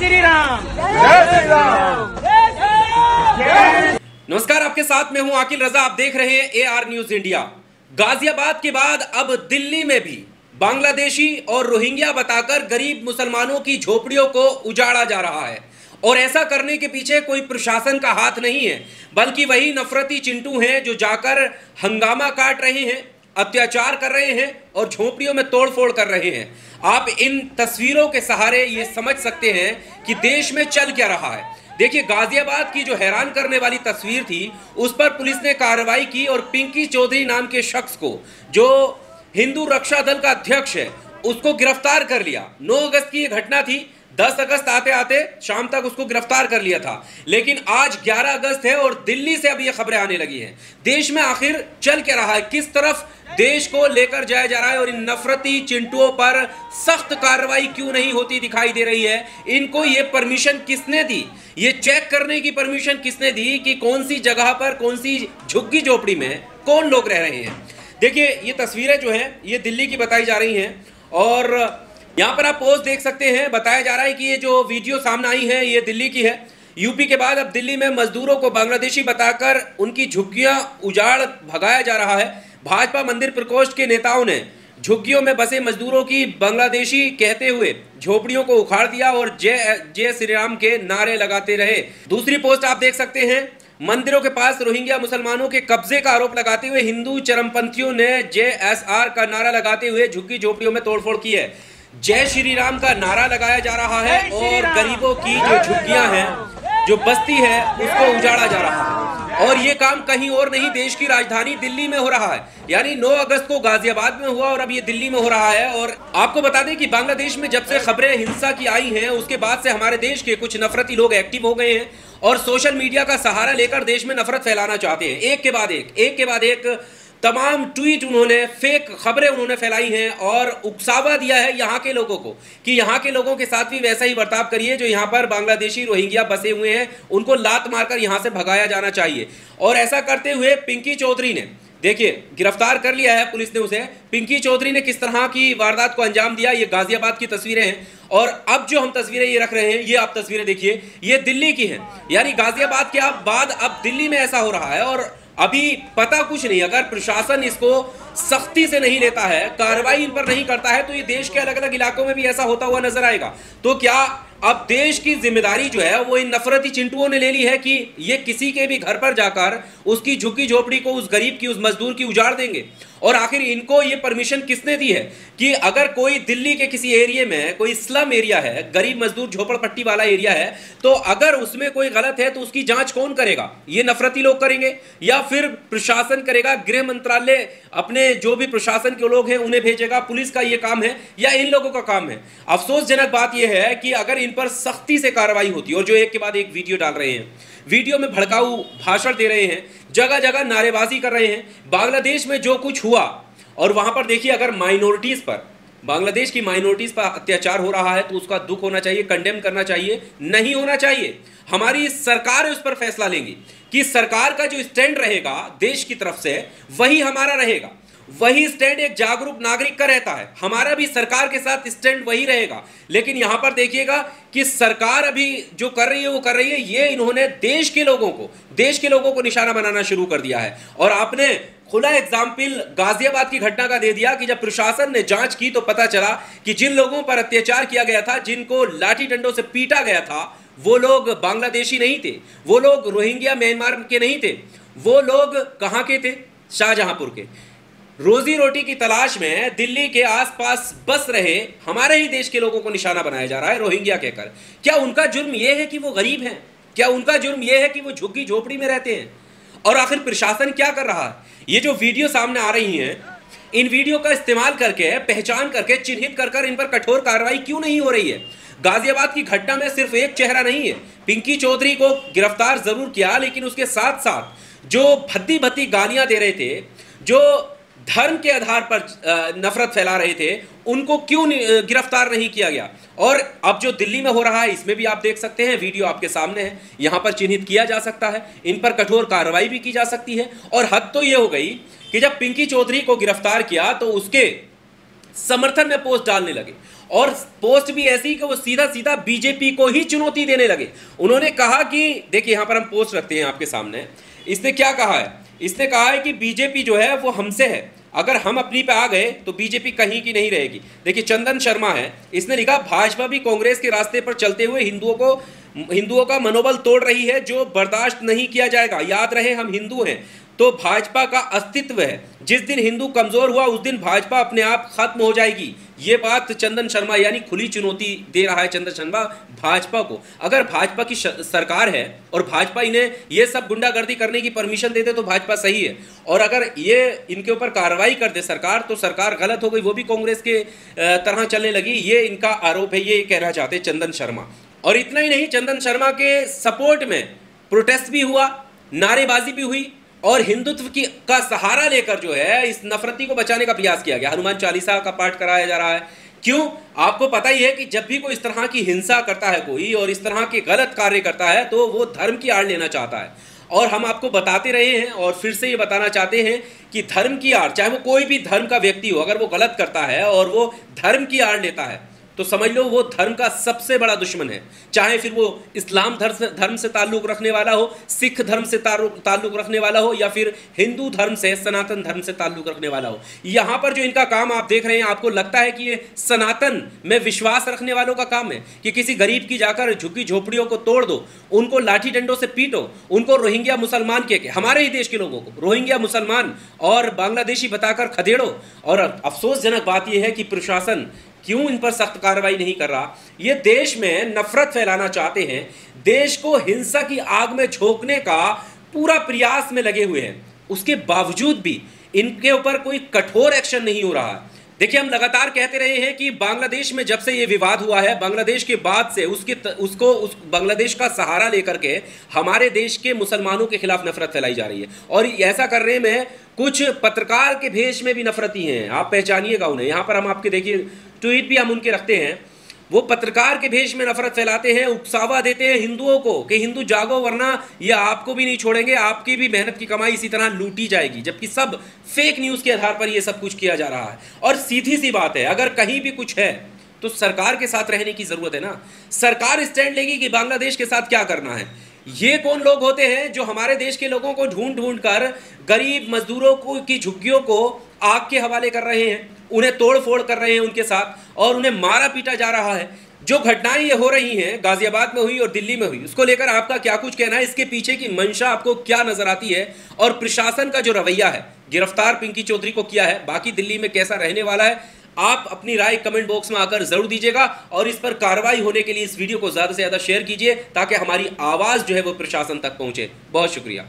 श्री राम। नमस्कार, आपके साथ में हूं आकिल रजा। आप देख रहे हैं AR न्यूज इंडिया। गाजियाबाद के बाद अब दिल्ली में भी बांग्लादेशी और रोहिंग्या बताकर गरीब मुसलमानों की झोपड़ियों को उजाड़ा जा रहा है। और ऐसा करने के पीछे कोई प्रशासन का हाथ नहीं है, बल्कि वही नफरती चिंटू हैं जो जाकर हंगामा काट रहे हैं, अत्याचार कर रहे हैं और झोपड़ियों में तोड़फोड़ कर रहे हैं। आप इन तस्वीरों के सहारे ये समझ सकते हैं कि देश में चल क्या रहा है। देखिए, गाजियाबाद की जो हैरान करने वाली तस्वीर थी, उस पर पुलिस ने कार्रवाई की और पिंकी चौधरी नाम के शख्स को, जो हिंदू रक्षा दल का अध्यक्ष है, उसको गिरफ्तार कर लिया। 9 अगस्त की ये घटना थी। 10 अगस्त आते आते शाम तक उसको गिरफ्तार कर लिया था, लेकिन आज 11 अगस्त है और दिल्ली से अब ये खबरें आने लगी हैं। देश में आखिर चल क्या रहा है, किस तरफ देश को लेकर जाया जा रहा है और इन नफरती चिंटुओं पर सख्त कार्रवाई क्यों नहीं होती दिखाई दे रही है। इनको ये परमिशन किसने दी, ये चेक करने की परमिशन किसने दी कि कौन सी जगह पर, कौन सी झुग्गी झोपड़ी में कौन लोग रह रहे हैं। देखिए, ये तस्वीरें जो हैं ये दिल्ली की बताई जा रही हैं और यहाँ पर आप पोस्ट देख सकते हैं। बताया जा रहा है कि ये जो वीडियो सामने आई है ये दिल्ली की है। यूपी के बाद अब दिल्ली में मजदूरों को बांग्लादेशी बताकर उनकी झुग्गियां उजाड़ भगाया जा रहा है। भाजपा मंदिर प्रकोष्ठ के नेताओं ने झुग्गियों में बसे मजदूरों की बांग्लादेशी कहते हुए झोपड़ियों को उखाड़ दिया और जय श्री राम के नारे लगाते रहे। दूसरी पोस्ट आप देख सकते हैं। मंदिरों के पास रोहिंग्या मुसलमानों के कब्जे का आरोप लगाते हुए हिंदू चरमपंथियों ने JSR का नारा लगाते हुए झुग्गी झोपड़ियों में तोड़फोड़ की है। जय श्री राम का नारा लगाया जा रहा है और गरीबों की जो झुग्गियां हैं, जो बस्ती है, उसको उजाड़ा जा रहा है। और ये काम कहीं और नहीं, देश की राजधानी दिल्ली में हो रहा है। यानी 9 अगस्त को गाजियाबाद में हुआ और अब ये दिल्ली में हो रहा है। और आपको बता दें कि बांग्लादेश में जब से खबरें हिंसा की आई हैं, उसके बाद से हमारे देश के कुछ नफरती लोग एक्टिव हो गए हैं और सोशल मीडिया का सहारा लेकर देश में नफरत फैलाना चाहते हैं। एक के बाद एक तमाम ट्वीट उन्होंने, फेक खबरें उन्होंने फैलाई हैं और उकसावा दिया है यहाँ के लोगों को कि यहाँ के लोगों के साथ भी वैसा ही बर्ताव करिए। जो यहाँ पर बांग्लादेशी रोहिंग्या बसे हुए हैं, उनको लात मारकर यहाँ से भगाया जाना चाहिए। और ऐसा करते हुए पिंकी चौधरी ने, देखिए, गिरफ्तार कर लिया है पुलिस ने उसे। पिंकी चौधरी ने किस तरह की वारदात को अंजाम दिया, ये गाजियाबाद की तस्वीरें हैं। और अब जो हम तस्वीरें ये रख रहे हैं, ये आप तस्वीरें देखिए, ये दिल्ली की हैं। यानी गाजियाबाद के बाद अब दिल्ली में ऐसा हो रहा है और अभी पता कुछ नहीं। अगर प्रशासन इसको सख्ती से नहीं लेता है, कार्रवाई इन पर नहीं करता है, तो ये देश के अलग अलग इलाकों में भी ऐसा होता हुआ नजर आएगा। तो क्या अब देश की जिम्मेदारी जो है वो इन नफरती चिंटुओं ने ले ली है कि ये किसी के भी घर पर जाकर उसकी झुग्गी झोपड़ी को, उस गरीब की, उस मजदूर की उजाड़ देंगे? और आखिर इनको ये परमिशन किसने दी है कि अगर कोई दिल्ली के किसी एरिया में, कोई स्लम एरिया है, गरीब मजदूर झोपड़पट्टी वाला एरिया है, तो अगर उसमें कोई गलत है तो उसकी जांच कौन करेगा? ये नफरती लोग करेंगे या फिर प्रशासन करेगा? गृह मंत्रालय अपने जो भी प्रशासन के लोग हैं उन्हें भेजेगा? पुलिस का ये काम है या इन लोगों का काम है? अफसोसजनक बात यह है कि अगर इन पर सख्ती से कार्रवाई होती, और जो एक के बाद एक वीडियो डाल रहे हैं, वीडियो में भड़काऊ भाषण दे रहे हैं, जगह जगह नारेबाजी कर रहे हैं, बांग्लादेश में जो कुछ हुआ, और वहां पर देखिए, अगर माइनॉरिटीज पर, बांग्लादेश की माइनॉरिटीज पर अत्याचार हो रहा है तो उसका दुख होना चाहिए, कंडेम करना चाहिए, नहीं होना चाहिए। हमारी सरकार उस पर फैसला लेंगी कि सरकार का जो स्टैंड रहेगा देश की तरफ से, वही हमारा रहेगा। वही स्टैंड एक जागरूक नागरिक का रहता है। हमारा भी सरकार के साथ स्टैंड वही रहेगा। लेकिन यहां पर देखिएगा कि सरकार अभी जो कर रही है वो कर रही है, ये इन्होंने देश के लोगों को निशाना बनाना शुरू कर दिया है। और आपने खुला एग्जाम्पल गाजियाबाद की घटना का दे दिया कि जब प्रशासन ने जांच की तो पता चला कि जिन लोगों पर अत्याचार किया गया था, जिनको लाठी डंडों से पीटा गया था, वो लोग बांग्लादेशी नहीं थे, वो लोग रोहिंग्या म्यांमार के नहीं थे, वो लोग कहां के थे? शाहजहांपुर के। रोजी रोटी की तलाश में दिल्ली के आसपास बस रहे हमारे ही देश के लोगों को निशाना बनाया जा रहा है रोहिंग्या कहकर। क्या उनका जुर्म यह है कि वो गरीब हैं? क्या उनका जुर्म यह है कि वो झुग्गी झोपड़ी में रहते हैं? और आखिर प्रशासन क्या कर रहा है? ये जो वीडियो सामने आ रही हैं, इन वीडियो का इस्तेमाल करके, पहचान करके, चिन्हित कर इन पर कठोर कार्रवाई क्यों नहीं हो रही है? गाजियाबाद की घटना में सिर्फ एक चेहरा नहीं है। पिंकी चौधरी को गिरफ्तार जरूर किया, लेकिन उसके साथ साथ जो भद्दी भद्दी गालियां दे रहे थे, जो धर्म के आधार पर नफरत फैला रहे थे, उनको क्यों गिरफ्तार नहीं किया गया? और अब जो दिल्ली में हो रहा है, इसमें भी आप देख सकते हैं, वीडियो आपके सामने है, यहां पर चिन्हित किया जा सकता है, इन पर कठोर कार्रवाई भी की जा सकती है। और हद तो यह हो गई कि जब पिंकी चौधरी को गिरफ्तार किया तो उसके समर्थन में पोस्ट डालने लगे और पोस्ट भी ऐसी कि वो सीधा सीधा बीजेपी को ही चुनौती देने लगे। उन्होंने कहा कि देखिए यहां पर हम पोस्ट रखते हैं आपके सामने, इसने क्या कहा है, इसने कहा है कि बीजेपी जो है वो हमसे है, अगर हम अपनी पे आ गए तो बीजेपी कहीं की नहीं रहेगी। देखिए चंदन शर्मा है, इसने लिखा भाजपा भी कांग्रेस के रास्ते पर चलते हुए हिंदुओं का मनोबल तोड़ रही है, जो बर्दाश्त नहीं किया जाएगा। याद रहे हम हिंदू हैं तो भाजपा का अस्तित्व है, जिस दिन हिंदू कमजोर हुआ उस दिन भाजपा अपने आप खत्म हो जाएगी। ये बात चंदन शर्मा यानी खुली चुनौती दे रहा है चंदन शर्मा भाजपा को। अगर भाजपा की सरकार है और भाजपा इन्हें ये सब गुंडागर्दी करने की परमिशन देते तो भाजपा सही है, और अगर ये इनके ऊपर कार्रवाई कर दे सरकार तो सरकार गलत हो गई, वो भी कांग्रेस के तरह चलने लगी। ये इनका आरोप है, ये कहना चाहते चंदन शर्मा। और इतना ही नहीं, चंदन शर्मा के सपोर्ट में प्रोटेस्ट भी हुआ, नारेबाजी भी हुई, और हिंदुत्व का सहारा लेकर जो है इस नफरती को बचाने का प्रयास किया गया। हनुमान चालीसा का पाठ कराया जा रहा है। क्यों? आपको पता ही है कि जब भी कोई इस तरह की हिंसा करता है कोई और इस तरह के गलत कार्य करता है तो वो धर्म की आड़ लेना चाहता है। और हम आपको बताते रहे हैं और फिर से ये बताना चाहते हैं कि धर्म की आड़, चाहे वो कोई भी धर्म का व्यक्ति हो, अगर वो गलत करता है और वो धर्म की आड़ लेता है तो समझ लो वो धर्म का सबसे बड़ा दुश्मन है। चाहे फिर वो इस्लाम धर्म से ताल्लुक रखने वाला हो, सिख धर्म से ताल्लुक रखने वाला हो, या फिर हिंदू धर्म से, सनातन धर्म से ताल्लुक रखने वाला हो। यहाँ पर जो इनका काम आप देख रहे हैं, आपको लगता है कि ये सनातन में विश्वास रखने वालों का काम है कि किसी गरीब की जाकर झुग्गी झोपड़ियों को तोड़ दो, उनको लाठी डंडों से पीटो, उनको रोहिंग्या मुसलमान के हमारे ही देश के लोगों को रोहिंग्या मुसलमान और बांग्लादेशी बताकर खदेड़ो। और अफसोसजनक बात यह है कि प्रशासन क्यों इन पर सख्त कार्रवाई नहीं कर रहा। ये देश में नफरत फैलाना चाहते हैं, देश को हिंसा की आग में झोंकने का पूरा प्रयास में लगे हुए हैं, उसके बावजूद भी इनके ऊपर कोई कठोर एक्शन नहीं हो रहा। देखिए हम लगातार कहते रहे हैं कि बांग्लादेश में जब से ये विवाद हुआ है, बांग्लादेश के बाद से उस बांग्लादेश का सहारा लेकर के हमारे देश के मुसलमानों के खिलाफ नफरत फैलाई जा रही है। और ऐसा करने में कुछ पत्रकार के भेष में भी नफरती हैं, आप पहचानिएगा उन्हें। यहाँ पर हम आपके देखिए ट्वीट भी हम उनके रखते हैं। वो पत्रकार के भेष में नफरत फैलाते हैं, उकसावा देते हैं हिंदुओं को कि हिंदू जागो वरना ये आपको भी नहीं छोड़ेंगे, आपकी भी मेहनत की कमाई इसी तरह लूटी जाएगी। जबकि सब फेक न्यूज़ के आधार पर ये सब कुछ किया जा रहा है। और सीधी सी बात है, अगर कहीं भी कुछ है तो सरकार के साथ रहने की ज़रूरत है ना। सरकार स्टैंड लेगी कि बांग्लादेश के साथ क्या करना है। ये कौन लोग होते हैं जो हमारे देश के लोगों को ढूंढ ढूंढ कर गरीब मजदूरों की झुग्गियों को आग के हवाले कर रहे हैं, उन्हें तोड़ फोड़ कर रहे हैं उनके साथ, और उन्हें मारा पीटा जा रहा है। जो घटनाएं ये हो रही हैं, गाजियाबाद में हुई और दिल्ली में हुई, उसको लेकर आपका क्या कुछ कहना है? इसके पीछे की मंशा आपको क्या नजर आती है? और प्रशासन का जो रवैया है, गिरफ्तार पिंकी चौधरी को किया है, बाकी दिल्ली में कैसा रहने वाला है, आप अपनी राय कमेंट बॉक्स में आकर जरूर दीजिएगा। और इस पर कार्रवाई होने के लिए इस वीडियो को ज्यादा से ज्यादा शेयर कीजिए ताकि हमारी आवाज जो है वो प्रशासन तक पहुंचे। बहुत शुक्रिया।